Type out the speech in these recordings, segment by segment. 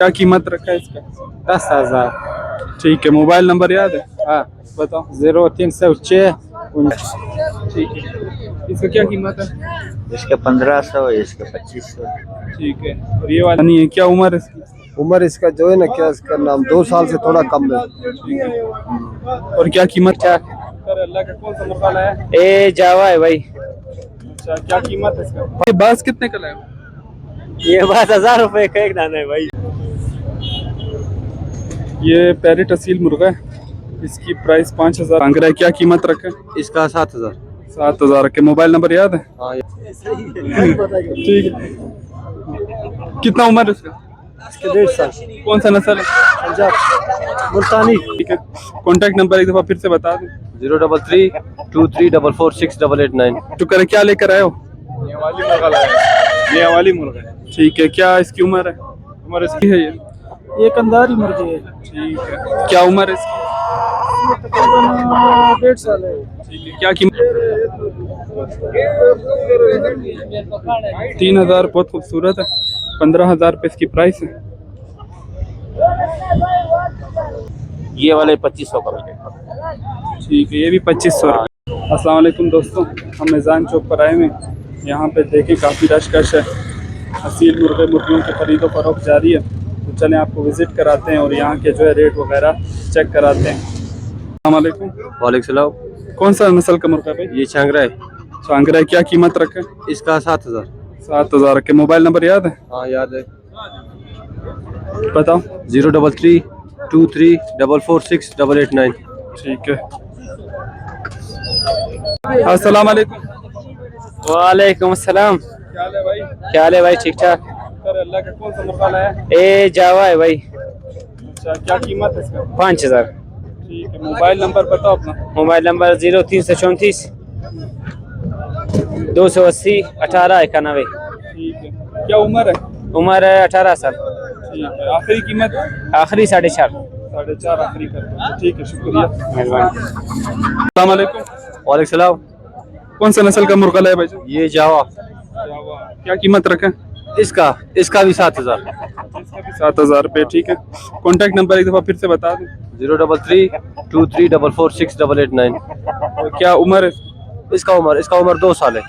क्या कीमत रखा है इसका? 10,000। ठीक है, मोबाइल नंबर याद है? हाँ, बताओ। 0306। ठीक है, इसका क्या कीमत है? इसके 1500, इसके 2500। ठीक है, और ये वाला नहीं है, क्या उम्र है इसकी? उम्र इसका जो है ना, क्या इसका नाम, 2 साल से थोड़ा कम है। और क्या कीमत? सर अल्लाह का कौन सा मसाला है? ए जावा है भाई। अच्छा, क्या कीमत है इसका? ये बास कितने का लाए हो? ये बात 1000 रुपए का एक दाना है भाई। ये पैरेट असील मुर्गा है, इसकी प्राइस 5000 मांग रहा है, क्या कीमत रखे? इसका 7000। 7000 के। मोबाइल नंबर याद है? हाँ, ठीक है, कितना उम्र है इसका? इसके 1.5 साल। कौन सा नस्ल है? पंजाब मुल्तानी। ठीक है, कॉन्टैक्ट नंबर एक दफा फिर से बता दें। 0332346889। तो करे क्या लेकर आए हो? ये वाली मुर्गा लाया है। ये वाली मुर्गा है। ठीक है, क्या इसकी उम्र है? उम्र इसकी है ये? ये कंधारी मुर्गी है। ठीक है, क्या उम्र है इसकी? 1.5 साल है। ठीक है, क्या कीमत? 3000, बहुत खूबसूरत है। 15000 रुपये इसकी प्राइस है। ये वाले 2500 का मिलेगा। ठीक है, ये भी 2500 रुपये। अस्सलाम वालेकुम दोस्तों, हम मैज़ान चौक पर आए हुए हैं। यहाँ पे देखें काफ़ी रश है, असील मुर्गे मुर्गियों की खरीदो फरोख्त जारी है। तो चलें आपको विज़िट कराते हैं और यहाँ के जो है रेट वगैरह चेक कराते हैं। अस्सलाम वालेकुम। वालेकुम सलाम। कौन सा नस्ल का मुर्गा भाई? ये चांगरा है। चांगरा है, क्या कीमत रखे? इसका 7000। 7000 के। मोबाइल नंबर याद है? हाँ याद है। बताओ। 0332344689। ठीक है, अस्सलाम वालेकुम। वालेकुम अस्सलाम। क्या हाल है भाई? क्या हाल है भाई? ठीक ठाक। सर अल्लाह का कौन सा मुर्गा लाया है? ए जावा है भाई। अच्छा, क्या कीमत है इसका? 5000। ठीक है, मोबाइल नंबर बताओ अपना। Mobile number 0334 280 1891। ठीक है, क्या उम्र है? उम्र है 18 साल। ठीक है, आखिरी कीमत? आखिरी 4.5। 4.5 आखिरी कर दो। ठीक है, शुक्रिया। मेहरबानी। अस्सलाम वालेकुम। वालेकुम सलाम। कौन सा नस्ल का मुर्गा लाया भाई? ये जावा। क्या कीमत रखें? इसका भी 7000। इसका भी 7000 रुपये। ठीक है, कॉन्टैक्ट नंबर एक दफ़ा फिर से बता दें। 0332344689। और क्या उम्र है? इसका उम्र 2 साल है।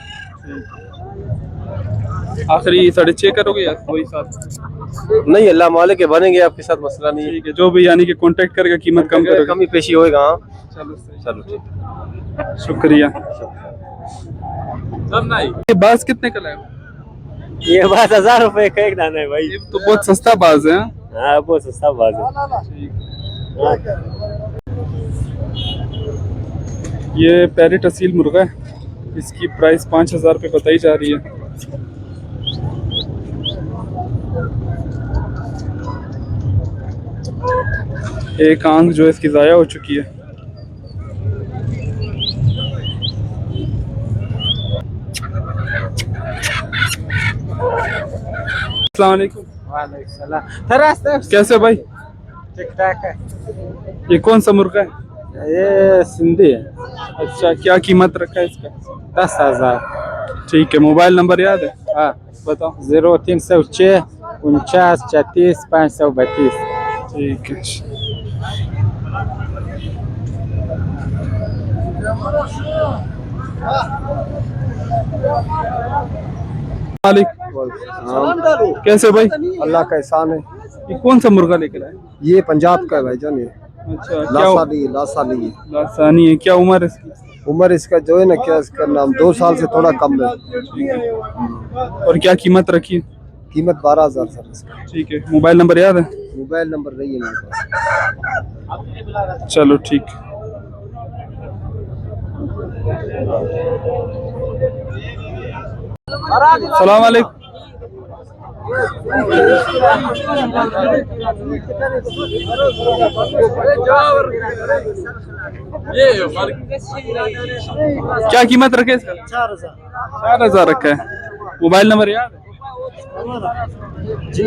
आखिरी 6.5 करोगे या वही 7? नहीं, अल्लाह मालिक के बनेंगे, आपके साथ मसला नहीं है। ठीक है, जो भी यानी कि कॉन्टैक्ट करके कीमत कम करोगे। कमी पेशी होएगा। हाँ चलो सही। चलो ठीक। शुक्रिया। ये बास कितने का लाए हो? ये बात 1000 रुपए का एक दाना है भाई। ये तो बहुत सस्ता बाज है। हाँ, बहुत सस्ता बात है। ये पैरेट असील मुर्गा है, इसकी प्राइस 5000 रुपये बताई जा रही है। एक आंख जो है इसकी ज़ाया हो चुकी है। अस्सलाम वालेकुम। वालेकुम सलाम। कैसे भाई? ठीक ठाक है। ये कौन सा मुर्गा है? ये सिंधी है। अच्छा, क्या कीमत रखा है इसका? 10,000। ठीक है, मोबाइल नंबर याद है? हाँ, बताओ। 0306 49 34 532। ठीक है, वालेकुम। कैसे भाई? अल्लाह का एहसान है। ये कौन सा मुर्गा लेकर आए? ये पंजाब का है भाईजान। ये अच्छा, क्या लासाली है। लासानी है, क्या उम्र है इसकी? उम्र इसका जो है ना, क्या इसका नाम, 2 साल से थोड़ा कम है। और क्या कीमत रखी है? कीमत 12,000 सर इसका। ठीक है, मोबाइल नंबर याद है? मोबाइल नंबर नहीं है मेरे पास। चलो ठीक। सलाम वालेकुम। क्या कीमत रखे इसका? 4000 रखा है। मोबाइल नंबर याद है? जी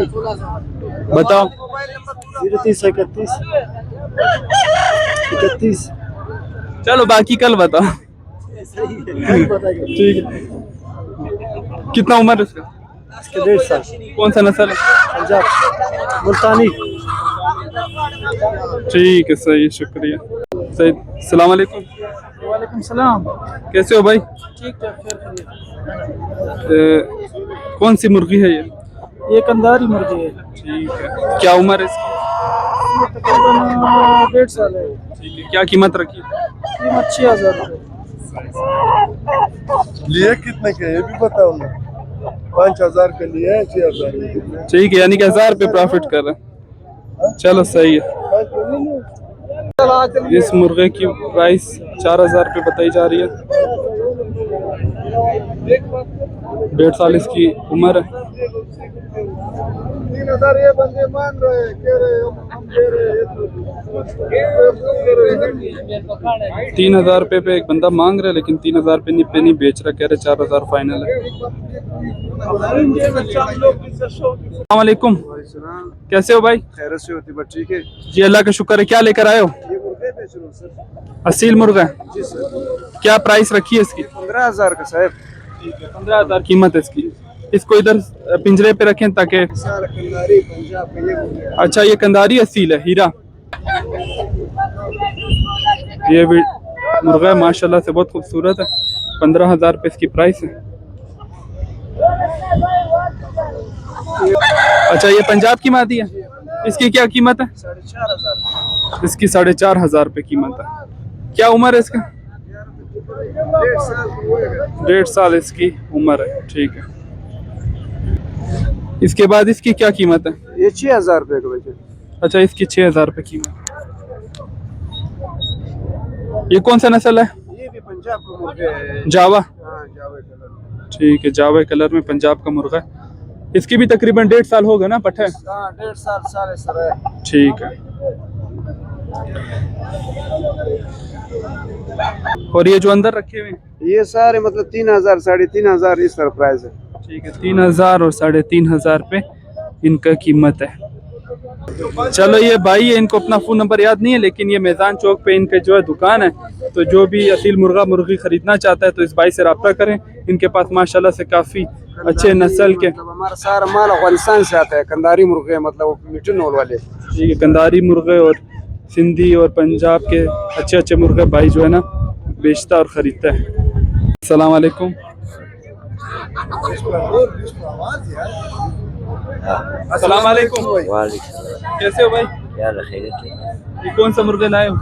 बताओ। 0331 31। चलो बाकी कल बताओ। ठीक है, कितना उम्र है इसका? इसके 1.5 साल। कौन सा नस्ल है? पंजाब मुल्तानी। ठीक है, सही, शुक्रिया। सही। अस्सलाम वालेकुम। वालेकुम सलाम। कैसे हो भाई? ठीक ठाक। कौन सी मुर्गी है ये? ये कंधारी मुर्गी है। ठीक है, क्या उम्र है इसकी? तकरीबन 1.5 साल है। ठीक है, क्या कीमत रखी? कीमत 6,000 रुपये। लिए कितने के ये भी बताओ ना। 5,000 के लिए 6,000। ठीक है, यानी कि 1,000 रुपये प्रॉफिट कर रहे हैं। चलो सही है। इस मुर्गे की प्राइस 4,000 रुपये बताई जा रही है। 1.5 साल इसकी उम्र है। 3,000 ये बंदे मान रहे कह रहे हम दे रहे 3,000 रुपये पे एक बंदा मांग रहा है, लेकिन 3,000 पे नहीं बेच रहा, कह रहे 4,000 फाइनल है। अस्सलाम वालेकुम। कैसे हो भाई? खैर से होती बट ठीक है। जी अल्लाह का शुक्र है। क्या लेकर आए हो? ये मुर्गे बेच रहे हो सर? असील मुर्गा है। जी सर। क्या प्राइस रखी है इसकी? 15,000 का साहब। 15,000 कीमत है इसकी। इसको इधर पिंजरे पे रखें ताकि। कंधारी पंजाब का ये मुर्गे। अच्छा, ये कंधारी असील है, हीरा। ये भी मुर्गा है, माशाल्लाह से बहुत खूबसूरत है। 15,000 रुपये इसकी प्राइस है। अच्छा, ये पंजाब की मादी है। इसकी क्या कीमत है? 4,500। इसकी 4,500 रुपये कीमत है। क्या उम्र है इसका? 1.5 साल इसकी उम्र है। ठीक है, इसके बाद इसकी क्या कीमत है? ये 6,000 रुपये का बचे। अच्छा, इसकी 6,000 रुपये कीमत। ये कौन सा नस्ल है? ये भी पंजाब का मुर्गा है। जावा। हाँ जावा कलर। ठीक है, जावा कलर में पंजाब का मुर्गा है। इसकी भी तकरीबन 1.5 साल होगा ना, पट्टा है? हाँ 1.5 साल सर है। ठीक है। और ये जो अंदर रखे हुए हैं? ये सारे मतलब 3,000 3,500 इस तरह प्राइस है। ठीक है, 3,000 और 3,500 रुपये इनका कीमत है। चलो, ये भाई है, इनको अपना फ़ोन नंबर याद नहीं है, लेकिन ये मैदान चौक पे इनके जो है दुकान है। तो जो भी असील मुर्गा मुर्गी ख़रीदना चाहता है तो इस भाई से रब्ता करें। इनके पास माशाल्लाह से काफ़ी अच्छे नस्ल के। मतलब हमारा सारा माल अफगानिस्तान से आता है। कंधारी मुर्गे मतलब मीठे नोल वाले। ठीक है, कंधारी मुर्गे और सिंधी और पंजाब के अच्छे अच्छे मुर्गे भाई जो है ना बेचता और ख़रीदता है। अस्सलाम वालेकुम। अस्सलाम वालेकुम। कैसे हो भाई? यार खैरियत है। ये कौन सा मुर्गा लाए हो?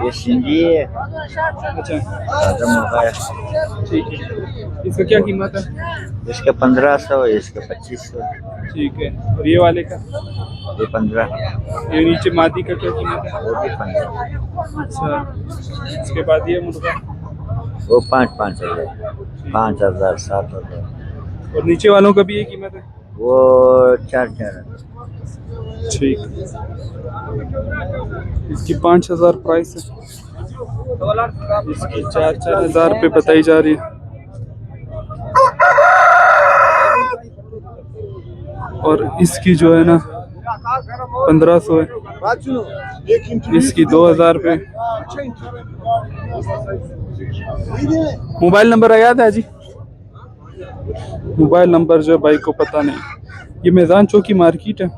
ये सिंधी है। अच्छा, ताज़ा मुर्गा है। ठीक है। इसका क्या कीमत है? इसका 1,500, इसका 2,500। ठीक है, और ये वाले का? ये 15। ये नीचे मादी का क्या कीमत है? वो भी 15। अच्छा, इसके बाद ये मुर्गा? वो 5,000, 5,000, 7,000। और नीचे वालों का भी ये कीमत है? वो 4,000। ठीक, इसकी 5,000 प्राइस है। इसकी 4,000 रुपये बताई जा रही है। और इसकी जो है ना 1,500 है। इसकी 2,000 रुपये। मोबाइल नंबर याद है जी? मोबाइल नंबर जो भाई को पता नहीं। ये मैदान चौक की मार्केट है।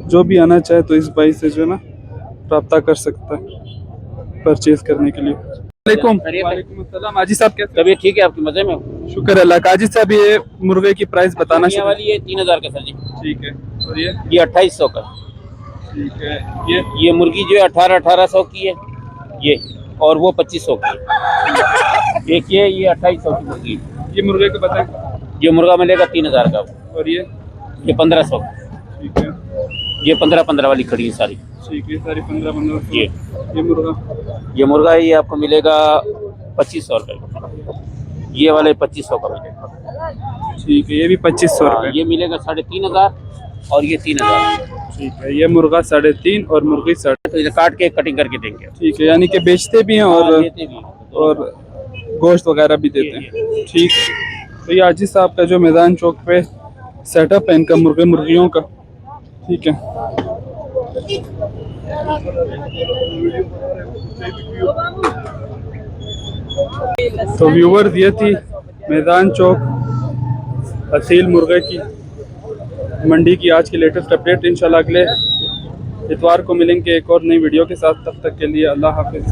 जो भी आना चाहे तो इस भाई से जो है ना रब्ता कर सकता है परचेज करने के लिए। वालेकुम अस्सलाम। हाजी साहब कैसे? तबीयत ठीक है आपकी? मजे में? शुक्र अल्लाह का। हाजी साहब, ये मुर्गे की प्राइस बताना ये वाली ये 3,000 का सर जी। ठीक है, और ये? ये 2,800 का। ठीक है, ये मुर्गी जो है 1800 की है ये, और वो 2,500 की है। एक ये 2,800 की मुर्गी। ये मुर्गे को बताएं। ये मुर्गा मिलेगा 3,000 का। और ये? ये 1,500। ठीक है, ये 15-15 वाली खड़ी है सारी। ठीक है, सारी 15-15। ये ये मुर्गा ये आपको मिलेगा 2,500 रुपये। ये वाले 2,500 का मिलेगा। ठीक है, ये भी 2,500 रुपये। ये मिलेगा 3,500 और ये 3,000। ठीक है, ये मुर्गा 3.5 और मुर्गी 3.5। तो इसे काट के कटिंग करके देंगे। ठीक है, यानी कि बेचते भी हैं और देते भी हैं। और गोश्त वगैरह भी देते हैं। ठीक है, तो ये हाजी साहब का जो मैदान चौक पे सेटअप है इनका मुर्गियों का। ठीक है, तो व्यूवर्स, ये थी मैदान चौक असील मुर्गे की मंडी की आज की लेटेस्ट अपडेट। इंशाल्लाह अगले इतवार को मिलेंगे एक और नई वीडियो के साथ। तब तक के लिए अल्लाह हाफिज़।